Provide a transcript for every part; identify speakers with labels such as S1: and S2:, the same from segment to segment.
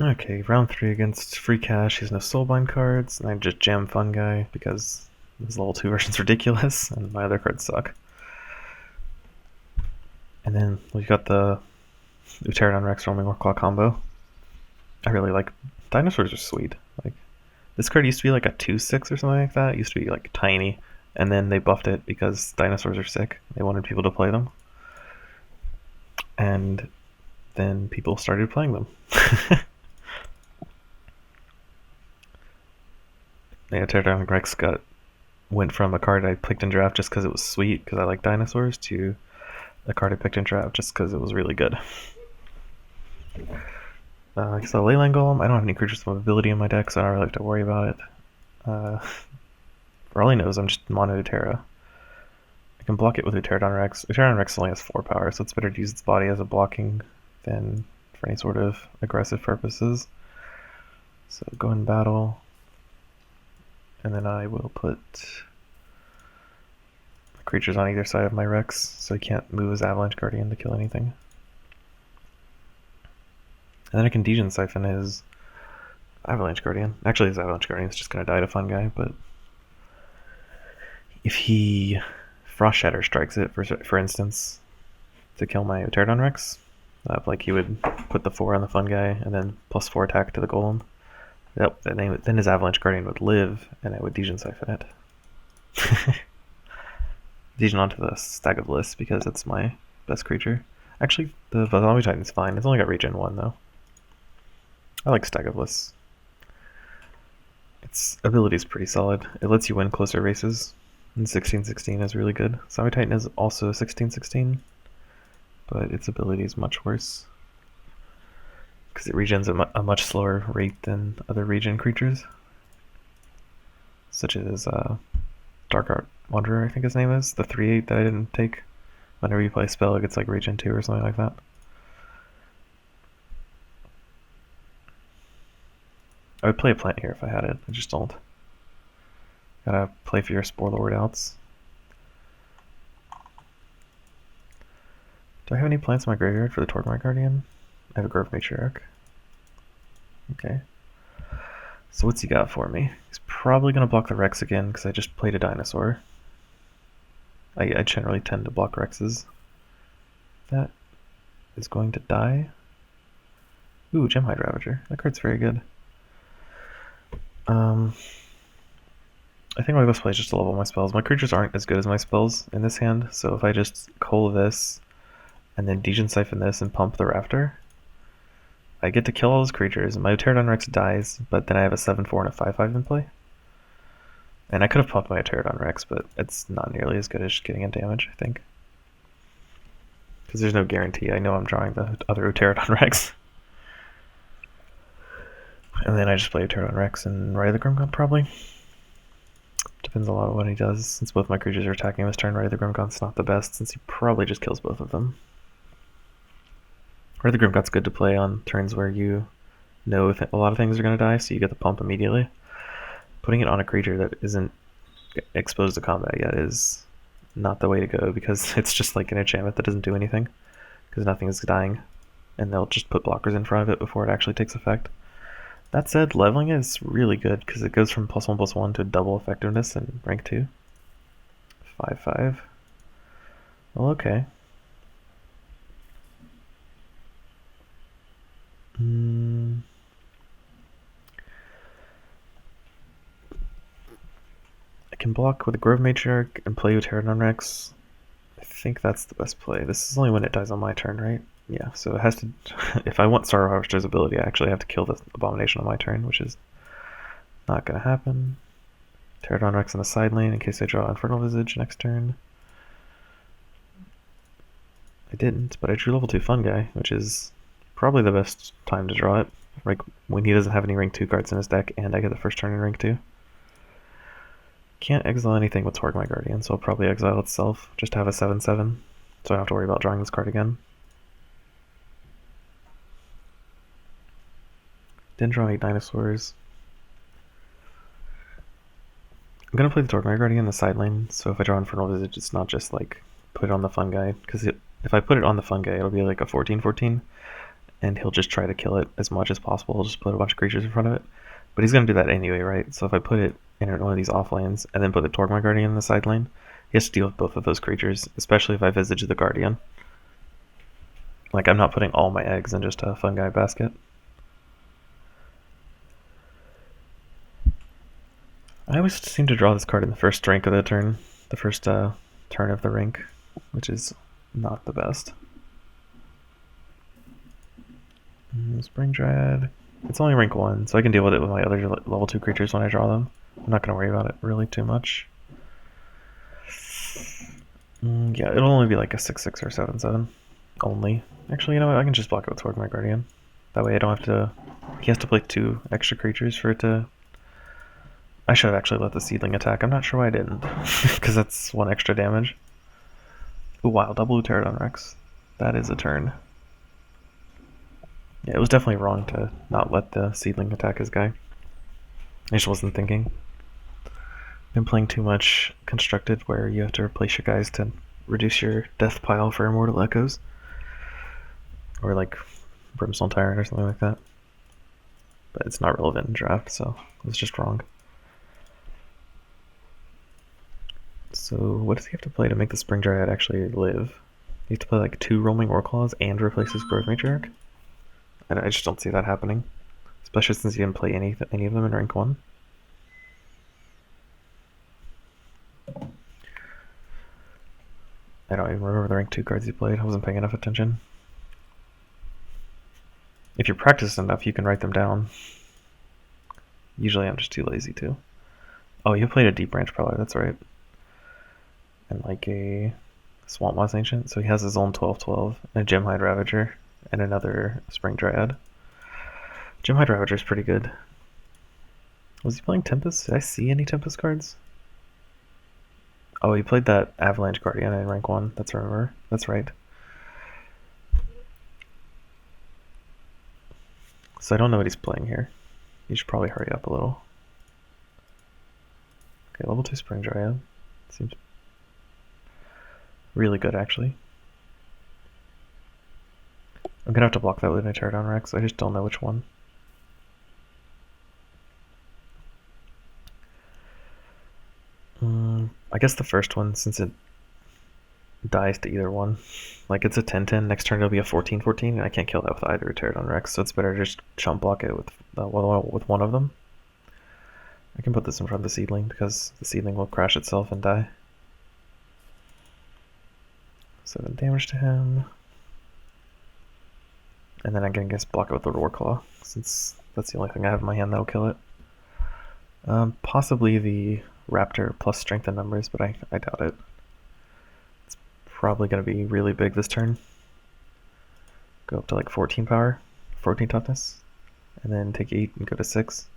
S1: Okay, round 3 against Free Cash. He has no Soulbind cards, and I just jam Fun Guy because his level 2 version's ridiculous, and my other cards suck. And then we got the Pterodon Rex Roaming Warclaw combo. I really like dinosaurs are sweet. Like this card used to be like a 2/6 or something like that. It used to be like tiny, and then they buffed it because dinosaurs are sick. They wanted people to play them, and then people started playing them. Yeah, Pterodon Rex went from a card I picked in draft just because it was sweet because I like dinosaurs to a card I picked in draft just because it was really good. I guess a Leyline Golem. I don't have any creatures with ability in my deck, so I don't really have to worry about it. For all he knows, I'm just mono Terra. I can block it with Pterodon Rex. Pterodon Rex only has 4 power, so it's better to use its body as a blocking than for any sort of aggressive purposes. So go in battle, and then I will put creatures on either side of my Rex, so he can't move his Avalanche Guardian to kill anything. And then I can Dysian Siphon his Avalanche Guardian. Actually, his Avalanche Guardian is just going to die to Fun Guy, but if he Frost Shatter strikes it, for instance, to kill my Pterodon Rex, like he would put the 4 on the Fun Guy and then +4 attack to the Golem. Yep, then his Avalanche Guardian would live, and I would Dysian Siphon it. Dysian onto the Stag of Lists because it's my best creature. Actually, the Zombie Titan's fine. It's only got regen 1 though. I like Stag of Lists. Its ability is pretty solid. It lets you win closer races, and 16/16 is really good. Zombie Titan is also 16/16, but its ability is much worse because it regens at a much slower rate than other regen creatures, such as Dark Art Wanderer, I think his name is, the 3/8 that I didn't take. Whenever you play a spell, it gets like regen 2 or something like that. I would play a plant here if I had it. I just don't. Gotta play for your Spore Lord outs. Do I have any plants in my graveyard for the Torgmar Guardian? I have a Grove Matriarch. Okay. So what's he got for me? He's probably going to block the Rex again because I just played a dinosaur. I generally tend to block Rexes. That is going to die. Ooh, Gemhide Ravager. That card's very good. I think my best play is just to level my spells. My creatures aren't as good as my spells in this hand, so if I just Coal this, and then Dysian Siphon this and pump the Rafter, I get to kill all those creatures. My Pterodon Rex dies, but then I have a 7/4 and a 5/5 in play. And I could have pumped my Pterodon Rex, but it's not nearly as good as just getting in damage, I think. Because there's no guarantee. I know I'm drawing the other Pterodon Rex. And then I just play Pterodon Rex and Ride of the Grimgaunt, probably. Depends a lot on what he does. Since both my creatures are attacking this turn, Ride of the Grimgaunt's not the best, since he probably just kills both of them. Ride of the Grimgaunt's good to play on turns where you know a lot of things are going to die, so you get the pump immediately. Putting it on a creature that isn't exposed to combat yet is not the way to go, because it's just like an enchantment that doesn't do anything, because nothing is dying, and they'll just put blockers in front of it before it actually takes effect. That said, leveling it is really good, because it goes from +1/+1 to double effectiveness in rank 2. 5/5. Well, okay. I can block with a Grove Matriarch and play with Pterodon Rex. I think that's the best play. This is only when it dies on my turn, right? Yeah, so it has to... if I want Sorrow Harvester's ability, I actually have to kill the Abomination on my turn, which is not going to happen. Pterodon Rex in the side lane in case I draw Infernal Visage next turn. I didn't, but I drew level 2 Fun Guy, which is probably the best time to draw it. Like when he doesn't have any rank 2 cards in his deck and I get the first turn in rank 2. Can't exile anything with Torg my Guardian, so I'll probably exile itself, just to have a 7/7, so I don't have to worry about drawing this card again. Didn't draw any dinosaurs. I'm gonna play the Torg my Guardian in the side lane, so if I draw Infernal Visage, it's not just like put it on the Fun Guy, because if I put it on the Fun Guy, it'll be like a 14/14, and he'll just try to kill it as much as possible. He'll just put a bunch of creatures in front of it. But he's going to do that anyway, right? So if I put it in one of these off lanes and then put the Torgmar Guardian in the side lane, he has to deal with both of those creatures, especially if I Visage the Guardian. Like, I'm not putting all my eggs in just a fungi basket. I always seem to draw this card in the first rank of the turn, the first turn of the rank, which is not the best. Spring Dryad. It's only rank 1, so I can deal with it with my other level 2 creatures when I draw them. I'm not going to worry about it really too much. Yeah, it'll only be like a 6/6 or 7/7. Only. Actually, you know what? I can just block it with Torgmar Guardian. That way I don't have to... He has to play 2 extra creatures for it to... I should have actually let the Seedling attack. I'm not sure why I didn't. Because that's 1 extra damage. Ooh, wow. Double Pterodon Rex. That is a turn. Yeah, it was definitely wrong to not let the Seedling attack his guy. I just wasn't thinking. Been playing too much Constructed where you have to replace your guys to reduce your death pile for Immortal Echoes. Or like Brimstone Tyrant or something like that. But it's not relevant in draft, so it was just wrong. So what does he have to play to make the Spring Dryad actually live? You have to play like 2 Roaming Warclaws and replace his Grove Matriarch? I just don't see that happening. Especially since he didn't play any of them in rank 1. I don't even remember the rank 2 cards he played. I wasn't paying enough attention. If you're practiced enough, you can write them down. Usually I'm just too lazy to. Oh, you played a Deep Branch Prowler, that's right. And like a Swamp Moss Ancient, so he has his own 12/12, and a Gemhide Ravager, and another Spring Dryad. Gemhide Ravager is pretty good. Was he playing Tempest? Did I see any Tempest cards? Oh, he played that Avalanche Guardian in rank 1. That's right. So I don't know what he's playing here. You should probably hurry up a little. Okay, level 2 Spring Dryad. Seems really good, actually. I'm gonna have to block that with my Pterodon Rex. I just don't know which one. I guess the first one, since it dies to either one. Like, it's a 10/10, next turn it'll be a 14/14, and I can't kill that with either Pterodon Rex, so it's better to just chump block it with one of them. I can put this in front of the Seedling, because the Seedling will crash itself and die. 7 damage to him. And then I can just block it with the Roarclaw, since that's the only thing I have in my hand that'll kill it. Possibly the Raptor plus Strength in numbers, but I doubt it. It's probably going to be really big this turn. Go up to like 14 power, 14 toughness, and then take 8 and go to 6.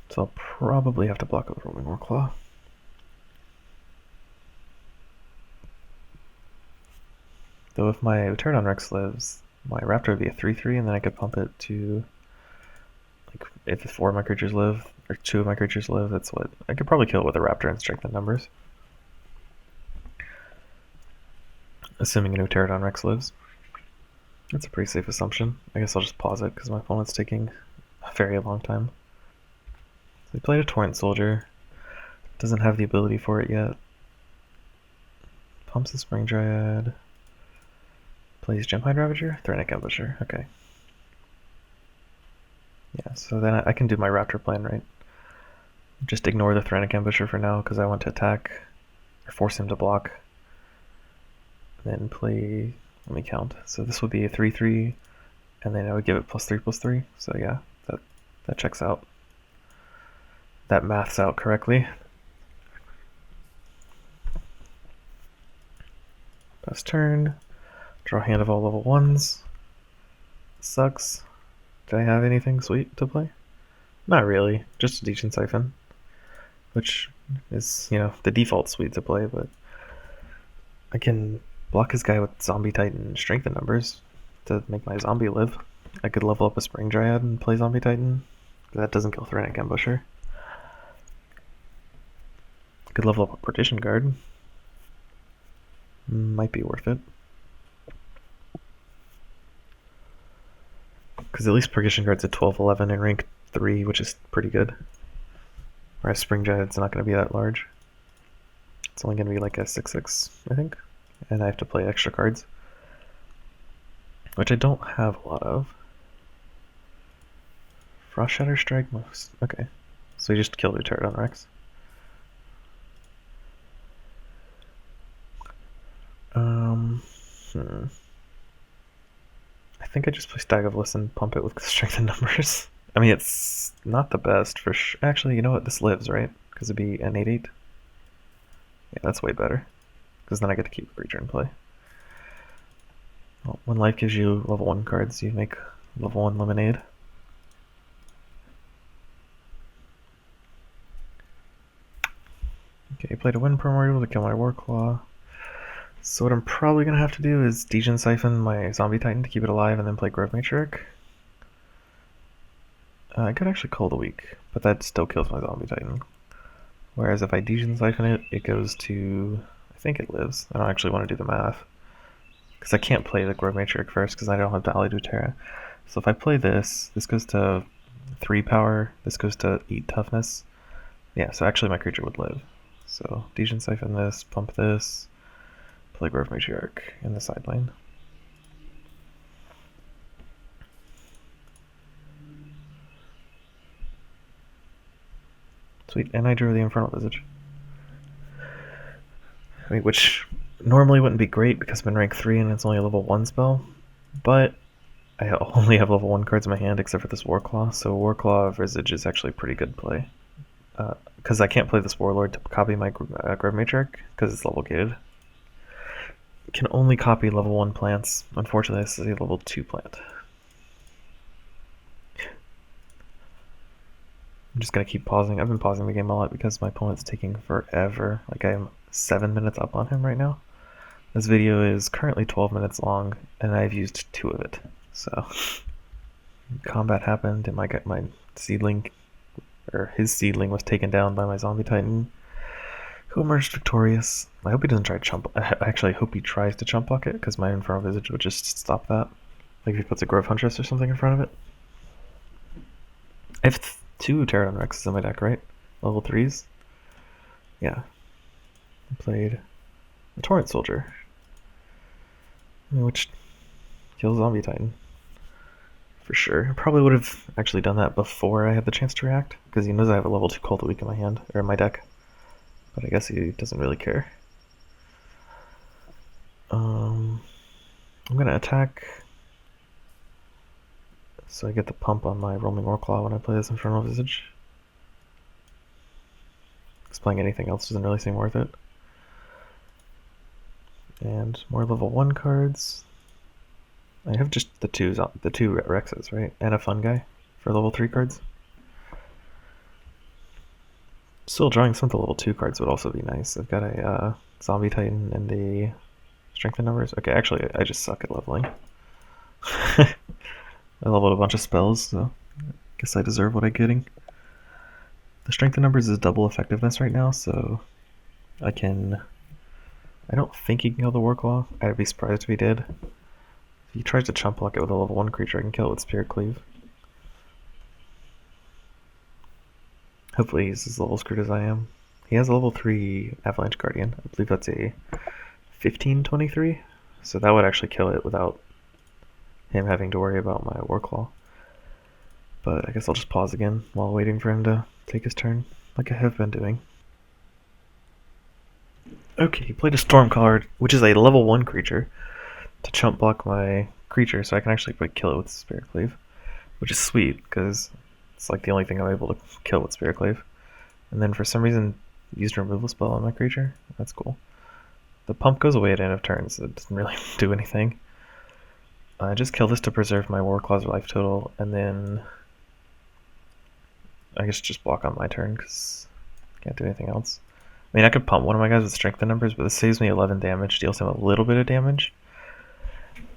S1: So I'll probably have to block it with Roaming Warclaw. Though if my Pterodon Rex lives, my Raptor would be a 3/3, and then I could pump it to, like, if 4 of my creatures live, or 2 of my creatures live, that's what, I could probably kill it with a Raptor and strength in numbers. Assuming a new Pterodon Rex lives. That's a pretty safe assumption. I guess I'll just pause it, because my opponent's taking a very long time. So he played a Torrent Soldier. Doesn't have the ability for it yet. Pumps the Spring Dryad. Plays Gemhide Ravager? Thranic Ambusher, okay. Yeah, so then I can do my Raptor plan, right? Just ignore the Thranic Ambusher for now, because I want to attack, or force him to block. Then play, let me count. So this would be a 3/3, and then I would give it +3/+3. So yeah, that checks out. That maths out correctly. Pass turn. Draw a hand of all level 1s. Sucks. Did I have anything sweet to play? Not really. Just a Dysian Siphon. Which is, the default sweet to play, but I can block his guy with Zombie Titan Strength in numbers to make my zombie live. I could level up a Spring Dryad and play Zombie Titan. That doesn't kill Thranic Ambusher. I could level up a Partition Guard. Might be worth it. Because at least Percussion Guard's at 12-11 in rank 3, which is pretty good. Whereas Spring Giant's not going to be that large. It's only going to be like a 6-6, I think. And I have to play extra cards, which I don't have a lot of. Frost Shatter Strike most. Okay. So you just kill your turret on Rex. I think I just play Stag of Listen, pump it with strength and numbers. I mean, it's not the best for sure. Actually, you know what? This lives, right? Because it'd be an 8-8. Yeah, that's way better. Because then I get to keep a creature in play. Well, when life gives you level 1 cards, you make level 1 Lemonade. Okay, played a Wind Primordial to kill my Warclaw. So what I'm probably going to have to do is Dysian Siphon my Zombie Titan to keep it alive and then play Grove Matriarch. I could actually Cold a Week, but that still kills my Zombie Titan. Whereas if I Dysian Siphon it, it goes to... I think it lives. I don't actually want to do the math. Because I can't play the Grove Matriarch first because I don't have Dali Doterra. So if I play this, this goes to 3 power, this goes to 8 toughness. Yeah, so actually my creature would live. So Dysian Siphon this, pump this, play Grove Matriarch in the side lane. Sweet, and I drew the Infernal Visage. I mean, which normally wouldn't be great because I'm in rank 3 and it's only a level 1 spell, but I only have level 1 cards in my hand except for this Warclaw, so Warclaw Visage is actually a pretty good play. Because I can't play this Warlord to copy my Grove Matriarch because it's level gated. Can only copy level 1 plants. Unfortunately, this is a level 2 plant. I'm just gonna keep pausing. I've been pausing the game a lot because my opponent's taking forever. Like I'm 7 minutes up on him right now. This video is currently 12 minutes long, and I've used 2 of it. So combat happened, and my seedling, or his seedling, was taken down by my Zombie Titan, who emerged victorious. I hope he doesn't try to chump. I actually hope he tries to chump block it because my Infernal Visage would just stop that. Like if he puts a Grove Huntress or something in front of it. I have 2 Pterodon Rexes in my deck, right? Level 3s? Yeah. I played a Torrent Soldier, which kills Zombie Titan. For sure. I probably would have actually done that before I had the chance to react, because he knows I have a level 2 Cold Week in my hand, or in my deck. But I guess he doesn't really care. I'm gonna attack, so I get the pump on my Roaming Warclaw when I play this Infernal Visage. Because playing anything else doesn't really seem worth it. And more level 1 cards. I have just the two Rexes, right? And a Fun Guy for level 3 cards. Still drawing some of the level 2 cards would also be nice. I've got a Zombie Titan and a Strength and Numbers. Okay, actually, I just suck at leveling. I leveled a bunch of spells, so I guess I deserve what I'm getting. The Strength and Numbers is double effectiveness right now, so I don't think he can kill the Warclaw. I'd be surprised if he did. If he tries to chump block it with a level 1 creature, I can kill it with Spirit Cleave. Hopefully he's as level screwed as I am. He has a level 3 Avalanche Guardian. I believe that's a 15/23, so that would actually kill it without him having to worry about my Warclaw. But I guess I'll just pause again while waiting for him to take his turn, like I have been doing. Okay, he played a Stormcaller, which is a level 1 creature, to chump block my creature, so I can actually kill it with Spirit Cleave, which is sweet, because it's like the only thing I'm able to kill with Spirit Cleave. And then for some reason, used a removal spell on my creature. That's cool. The pump goes away at end of turn, so it doesn't really do anything. I just kill this to preserve my Warclaw's life total, and then I guess just block on my turn, because I can't do anything else. I mean, I could pump one of my guys with Strength and Numbers, but this saves me 11 damage, deals him a little bit of damage.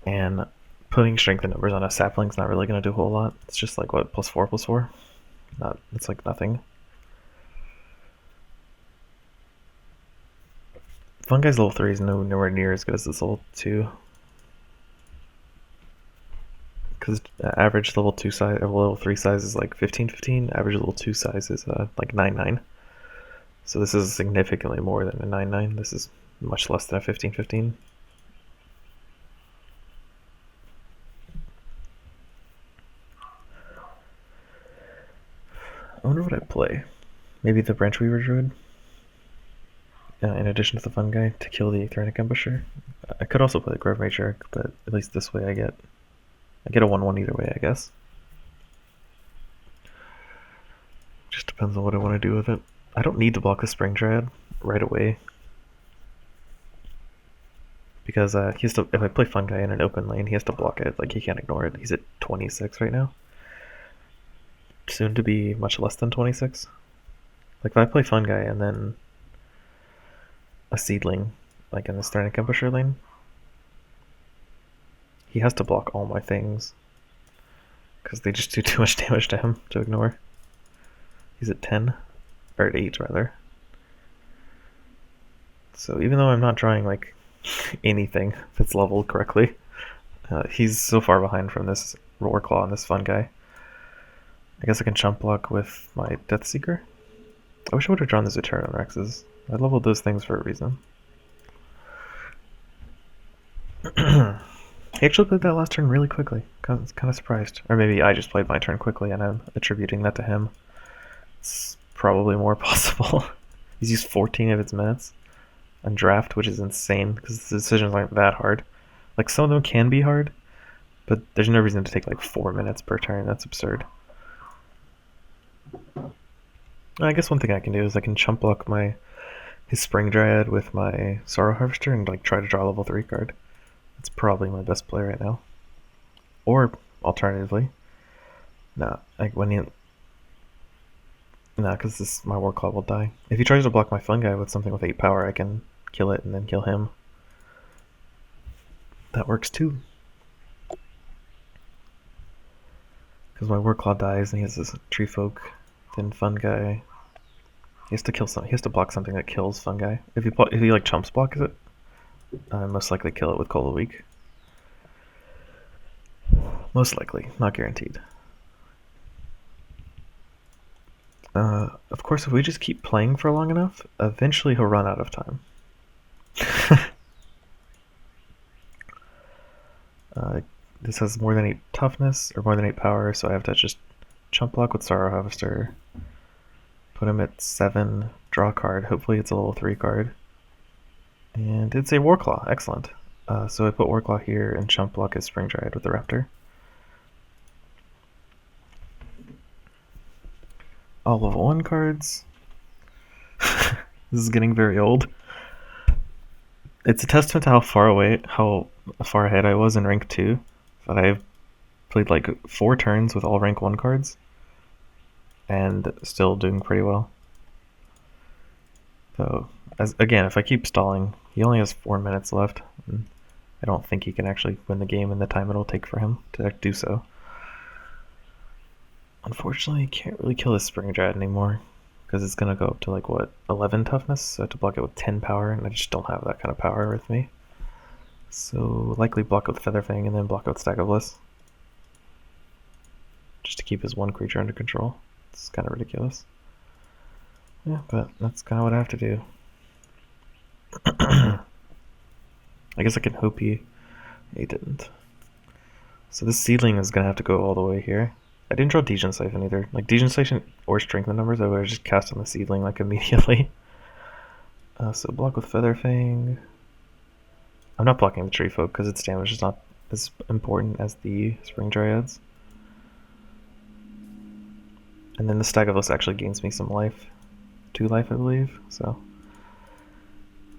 S1: And putting Strength and Numbers on a Sapling's not really going to do a whole lot. It's just like, what, +4/+4? It's like nothing. Fungi's level 3 is nowhere near as good as this level 2. Because average level 2 size, level 3 size is like 15-15. Average level 2 size is like 9-9. So this is significantly more than a 9-9. This is much less than a 15-15. I wonder what I'd play. Maybe the Branch Weaver Druid, in addition to the Fungi, to kill the Thranic Ambusher. I could also play the Grove Matriarch, but at least this way I get a 1-1 either way, I guess. Just depends on what I want to do with it. I don't need to block the Spring Dryad right away, because he has to. If I play Fungi in an open lane, he has to block it. Like, he can't ignore it. He's at 26 right now. Soon to be much less than 26. Like, if I play Fungi and then a Seedling, like in the Thranic Ambusher lane, he has to block all my things, because they just do too much damage to him to ignore. He's at 10, or at 8 rather. So even though I'm not drawing like anything that's leveled correctly, he's so far behind from this Roarclaw and this Fungi. I guess I can chump block with my Deathseeker. I wish I would have drawn the Zeraran Rexes. I leveled those things for a reason. He actually played that last turn really quickly. I was kind of surprised. Or maybe I just played my turn quickly and I'm attributing that to him. It's probably more possible. He's used 14 of its minutes on draft, which is insane because the decisions aren't that hard. Like, some of them can be hard, but there's no reason to take like 4 minutes per turn. That's absurd. I guess one thing I can do is I can chump block his Spring Dryad with my Sorrow Harvester and like try to draw a level 3 card. That's probably my best play right now. Or alternatively, because my Warclaw will die. If he tries to block my Fungi with something with 8 power, I can kill it and then kill him. That works too. Because my Warclaw dies and he has this Tree Folk, then Fungi. He has to kill he has to block something that kills Fungi. If he like chumps blocks it, I most likely kill it with Cold Week. Most likely, not guaranteed. Of course, if we just keep playing for long enough, eventually he'll run out of time. This has more than 8 toughness, or more than 8 power, so I have to just chump block with Sorrow Harvester, put him at 7, draw a card, hopefully it's a level 3 card. And it's a Warclaw, excellent. So I put Warclaw here and chump block his Spring Dryad with the Raptor. All level 1 cards. This is getting very old. It's a testament to how far ahead I was in rank 2, that I've played like 4 turns with all rank 1 cards, and still doing pretty well. So, again, if I keep stalling, he only has 4 minutes left. And I don't think he can actually win the game in the time it'll take for him to do so. Unfortunately, he can't really kill his Spring Dryad anymore, because it's going to go up to like, what, 11 toughness? So I have to block it with 10 power, and I just don't have that kind of power with me. So likely block it with Featherfang and then block it with Stag of Bliss, just to keep his 1 creature under control. It's kind of ridiculous. Yeah, but that's kind of what I have to do. I guess I can hope he didn't. So this Seedling is going to have to go all the way here. I didn't draw Dysian Siphon either. Like, Dysian Siphon or Strengthen numbers, I would have just cast on the Seedling like immediately. So block with Featherfang. I'm not blocking the Tree Folk because its damage is not as important as the Spring Dryads. And then the Stag of Bliss actually gains me some life. 2 life, I believe. So,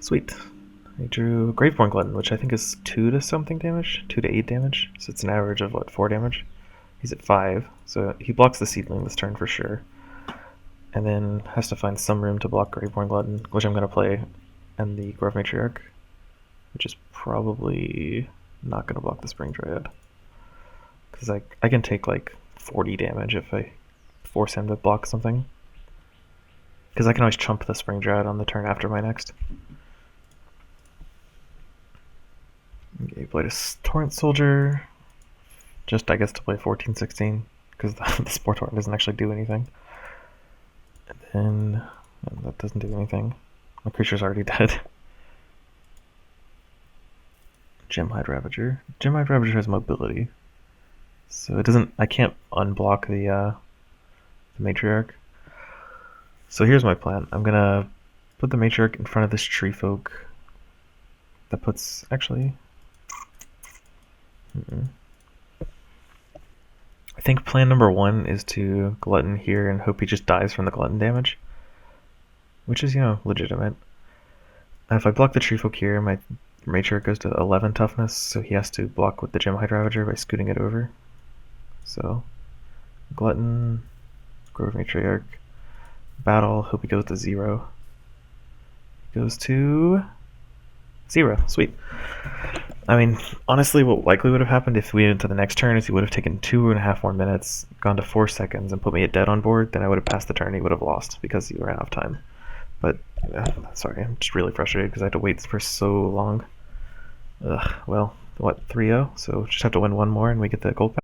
S1: sweet. I drew Graveborn Glutton, which I think is 2 to something damage? 2 to 8 damage. So it's an average of, what, 4 damage? He's at 5, so he blocks the Seedling this turn for sure. And then has to find some room to block Graveborn Glutton, which I'm going to play, and the Grove Matriarch, which is probably not going to block the Spring Dryad. Because I can take like 40 damage if I force him to block something. Because I can always chump the Spring Dryad on the turn after my next. Okay, played a Torrent Soldier, just I guess to play 14-16, because the Spore Torrent doesn't actually do anything. And then that doesn't do anything. My creature's already dead. Gemhide Ravager. Gemhide Ravager has mobility, so it doesn't. I can't unblock the Matriarch. So here's my plan. I'm gonna put the Matriarch in front of this Tree Folk. That puts actually. I think plan number 1 is to Glutton here and hope he just dies from the Glutton damage, which is, legitimate. If I block the Tree Folk here, my Matriarch goes to 11 toughness, so he has to block with the Gemhide Ravager by scooting it over. So, Glutton, Grove Matriarch, battle, hope he goes to 0. Goes to 0, sweet. I mean, honestly, what likely would have happened if we went to the next turn is he would have taken 2.5 more minutes, gone to 4 seconds, and put me at dead on board. Then I would have passed the turn. He would have lost because he ran out of time. But sorry, I'm just really frustrated because I had to wait for so long. Well, what, 3-0? So just have to win one more and we get the gold pack.